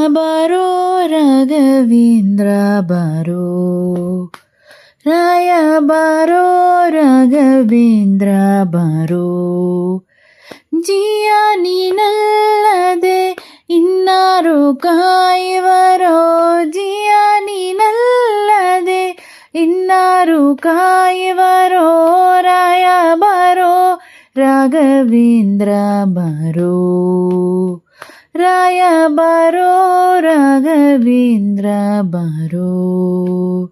ಬಾರೋ ರಾಘವೇಂದ್ರ ಬಾರೋ, ರಾಯ ಬಾರೋ ರಾಘವೇಂದ್ರ ಬಾರೋ. ಜಿಯ ನೀನಲ್ಲದೆ ಇನ್ನಾರು ಕಾಯುವರೋ, ಜಿಯ ನೀನಲ್ಲದೆ ಇನ್ನಾರು ಕಾಯುವರೋ. ರಾಯ ಬಾರೋ ರಾಘವೇಂದ್ರ ಬಾರೋ, ರಾಯ ಬಾರೋ ರಾಘವೇಂದ್ರ ಬಾರೋ.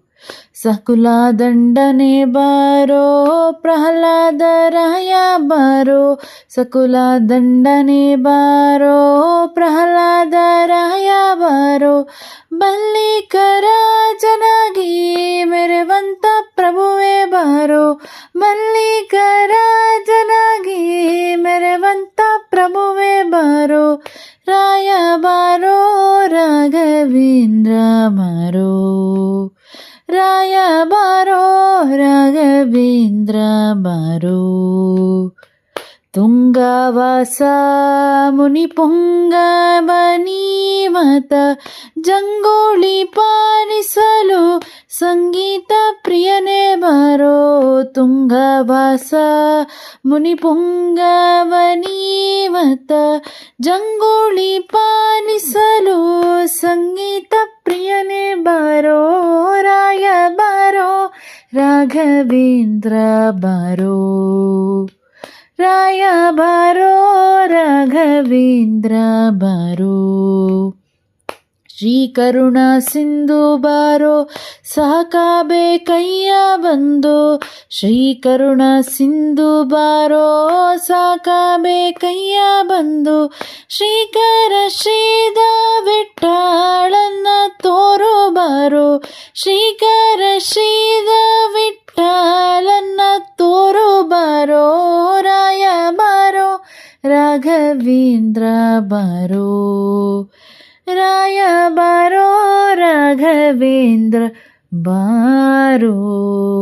ಸಕುಲ ದಂಡನೆ ಬಾರೋ ಪ್ರಹ್ಲಾದ ರಾಯ ಬಾರೋ, ಸಕುಲ ದಂಡನೆ ಬಾರೋ ಪ್ರಹ್ಲಾದ ರಾಯ ಬಾರೋ. ಮಲ್ಲಿಕರಾಜನಾಗಿ ಮೆರೆವಂತ ಪ್ರಭುವೇ ಬಾರೋ, ಮಲ್ಲಿಕರಾಜನಾಗಿ ಮೆರೆವಂತ ಪ್ರಭುವೇ ಬಾರೋ. ರಾಯ ಬಾರೋ ರಾಘವೇಂದ್ರ ಬಾರೋ, ರಾಯ ಬಾರೋ ರಾಘವೇಂದ್ರ ಬಾರೋ. ತುಂಗವಾಸ ಮುನಿ ಪುಂಗವನೀಮತ ಜಂಗೋಳಿ ಪಾಲಿಸಲು ಸಂಗೀತ ಪ್ರಿಯನೇ ಬಾರೋ. ತುಂಗವಾಸ ಮುನಿ ಪುಂಗವನೀಮತ ಜಂಗೋಳಿ ಪಾಲಿಸಲು ಸಂಗೀತ ಪ್ರಿಯನೇ ಬಾರೋ. ರಾಯ ಬಾರೋ ರಾಘವೇಂದ್ರ ಬಾರೋ, ರಾಯ ಬಾರೋ ರಾಘವೇಂದ್ರ ಬಾರೋ. ಶ್ರೀ ಕರುಣ ಸಿಂಧು ಬಾರೋ ಸಾಕಬೇಕಯ್ಯ ಬಂದು, ಶ್ರೀ ಕರುಣ ಸಿಂಧು ಬಾರೋ ಸಾಕಬೇಕಯ್ಯ ಬಂದು. ಶ್ರೀಕರ ಶ್ರೀದ ವಿಠ್ಠಲನ ತೋರೋ ಬಾರೋ, ಶ್ರೀಕರ ಶ್ರೀದ ವಿಠ್ಠಲನ ತೋರೋ ಬಾರೋ. ರಾಯ ಬಾರೋ ರಾಘವೇಂದ್ರ ಬಾರೋ, ರಾಯ ಬಾರೋ ರಾಘವೇಂದ್ರ ಬಾರೋ.